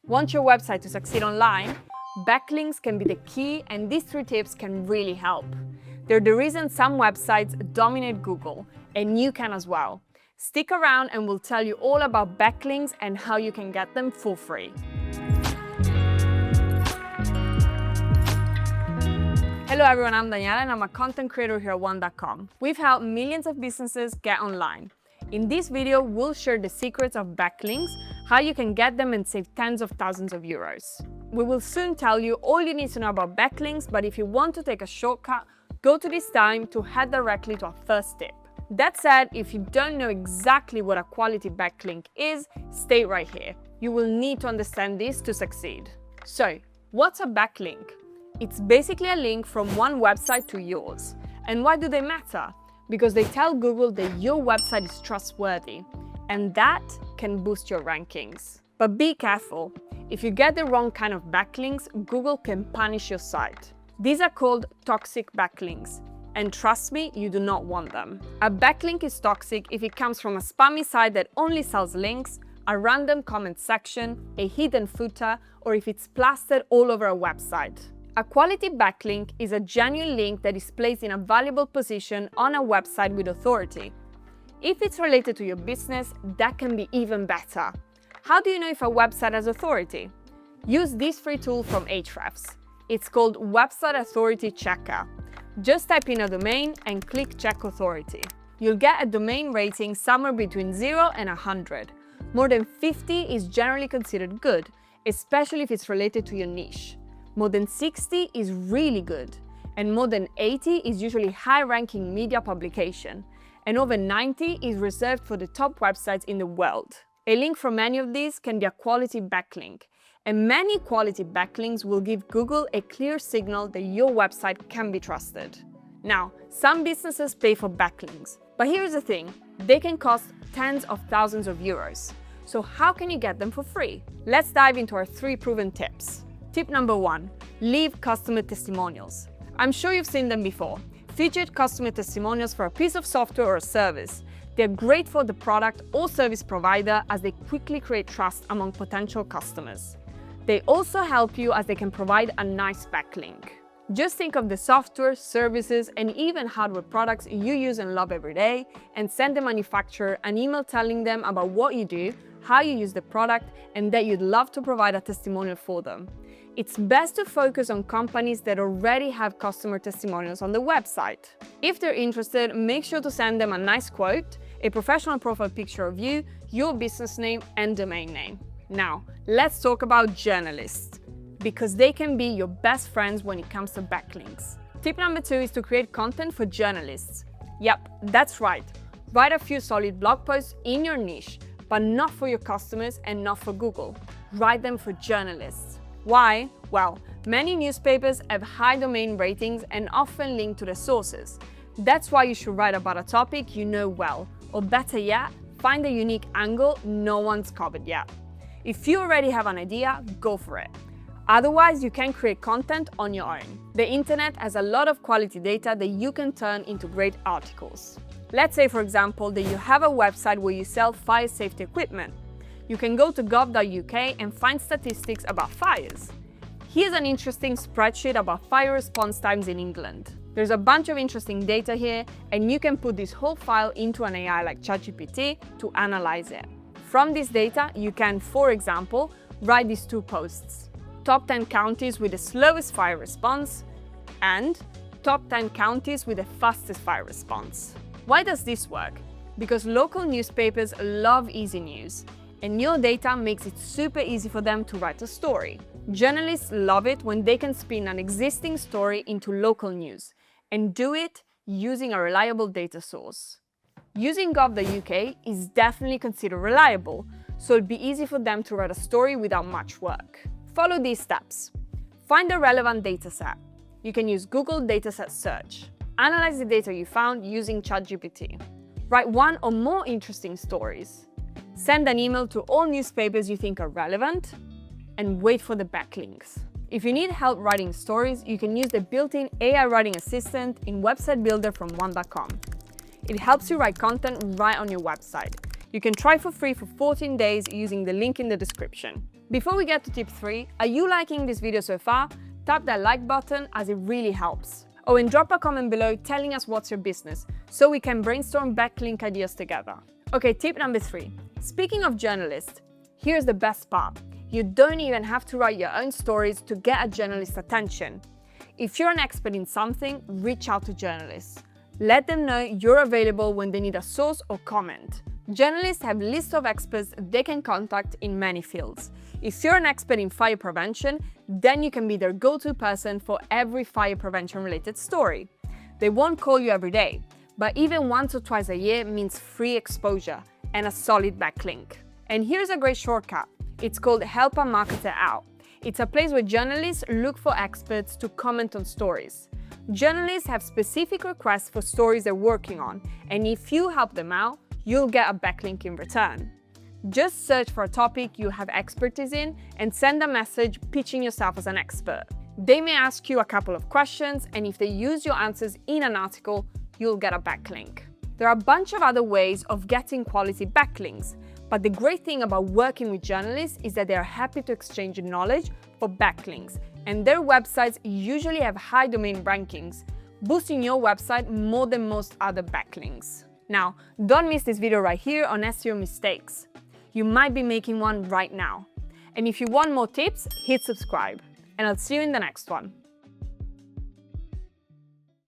Want your website to succeed online? Backlinks can be the key, and these 3 tips can really help. They're the reason some websites dominate Google, and you can as well. Stick around and we'll tell you all about backlinks and how you can get them for free. Hello everyone, I'm Daniela and I'm a content creator here at One.com. We've helped millions of businesses get online. In this video, we'll share the secrets of backlinks, how you can get them and save tens of thousands of euros. We will soon tell you all you need to know about backlinks, but if you want to take a shortcut, go to this time to head directly to our first tip. That said, if you don't know exactly what a quality backlink is, stay right here. You will need to understand this to succeed. So, what's a backlink? It's basically a link from one website to yours. And why do they matter? Because they tell Google that your website is trustworthy, and that can boost your rankings. But be careful. If you get the wrong kind of backlinks, Google can punish your site. These are called toxic backlinks, and trust me, you do not want them. A backlink is toxic if it comes from a spammy site that only sells links, a random comment section, a hidden footer, or if it's plastered all over a website. A quality backlink is a genuine link that is placed in a valuable position on a website with authority. If it's related to your business, that can be even better. How do you know if a website has authority? Use this free tool from Ahrefs. It's called Website Authority Checker. Just type in a domain and click Check Authority. You'll get a domain rating somewhere between 0 and 100. More than 50 is generally considered good, especially if it's related to your niche. More than 60 is really good, and more than 80 is usually high-ranking media publication, and over 90 is reserved for the top websites in the world. A link from any of these can be a quality backlink, and many quality backlinks will give Google a clear signal that your website can be trusted. Now, some businesses pay for backlinks, but here's the thing, they can cost tens of thousands of euros. So how can you get them for free? Let's dive into our 3 proven tips. Tip number 1, leave customer testimonials. I'm sure you've seen them before. Featured customer testimonials for a piece of software or a service. They're great for the product or service provider as they quickly create trust among potential customers. They also help you as they can provide a nice backlink. Just think of the software, services, and even hardware products you use and love every day, and send the manufacturer an email telling them about what you do, how you use the product, and that you'd love to provide a testimonial for them. It's best to focus on companies that already have customer testimonials on the website. If they're interested, make sure to send them a nice quote, a professional profile picture of you, your business name, and domain name. Now, let's talk about journalists, because they can be your best friends when it comes to backlinks. Tip number 2 is to create content for journalists. Yep, that's right. Write a few solid blog posts in your niche, but not for your customers and not for Google. Write them for journalists. Why? Well, many newspapers have high domain ratings and often link to their sources. That's why you should write about a topic you know well, or better yet, find a unique angle no one's covered yet. If you already have an idea, go for it. Otherwise, you can create content on your own. The internet has a lot of quality data that you can turn into great articles. Let's say, for example, that you have a website where you sell fire safety equipment. You can go to gov.uk and find statistics about fires. Here's an interesting spreadsheet about fire response times in England. There's a bunch of interesting data here, and you can put this whole file into an AI like ChatGPT to analyze it. From this data, you can, for example, write these 2 posts. Top 10 counties with the slowest fire response and top 10 counties with the fastest fire response. Why does this work? Because local newspapers love easy news, and your data makes it super easy for them to write a story. Journalists love it when they can spin an existing story into local news, and do it using a reliable data source. Using gov.uk is definitely considered reliable, so it'll be easy for them to write a story without much work. Follow these steps. Find a relevant dataset. You can use Google Dataset Search. Analyze the data you found using ChatGPT. Write 1 or more interesting stories. Send an email to all newspapers you think are relevant, and wait for the backlinks. If you need help writing stories, you can use the built-in AI writing assistant in Website Builder from One.com. It helps you write content right on your website. You can try for free for 14 days using the link in the description. Before we get to tip 3, are you liking this video so far? Tap that like button as it really helps. Oh, and drop a comment below telling us what's your business so we can brainstorm backlink ideas together. Okay, tip number 3. Speaking of journalists, here's the best part. You don't even have to write your own stories to get a journalist's attention. If you're an expert in something, reach out to journalists. Let them know you're available when they need a source or comment. Journalists have lists of experts they can contact in many fields. If you're an expert in fire prevention, then you can be their go-to person for every fire prevention related story. They won't call you every day, but even once or twice a year means free exposure and a solid backlink. And here's a great shortcut. It's called Help a Marketer Out. It's a place where journalists look for experts to comment on stories. Journalists have specific requests for stories they're working on, and if you help them out, you'll get a backlink in return. Just search for a topic you have expertise in and send a message pitching yourself as an expert. They may ask you a couple of questions, and if they use your answers in an article, you'll get a backlink. There are a bunch of other ways of getting quality backlinks, but the great thing about working with journalists is that they are happy to exchange knowledge for backlinks, and their websites usually have high domain rankings, boosting your website more than most other backlinks. Now, don't miss this video right here on SEO mistakes. You might be making one right now. And if you want more tips, hit subscribe. And I'll see you in the next one.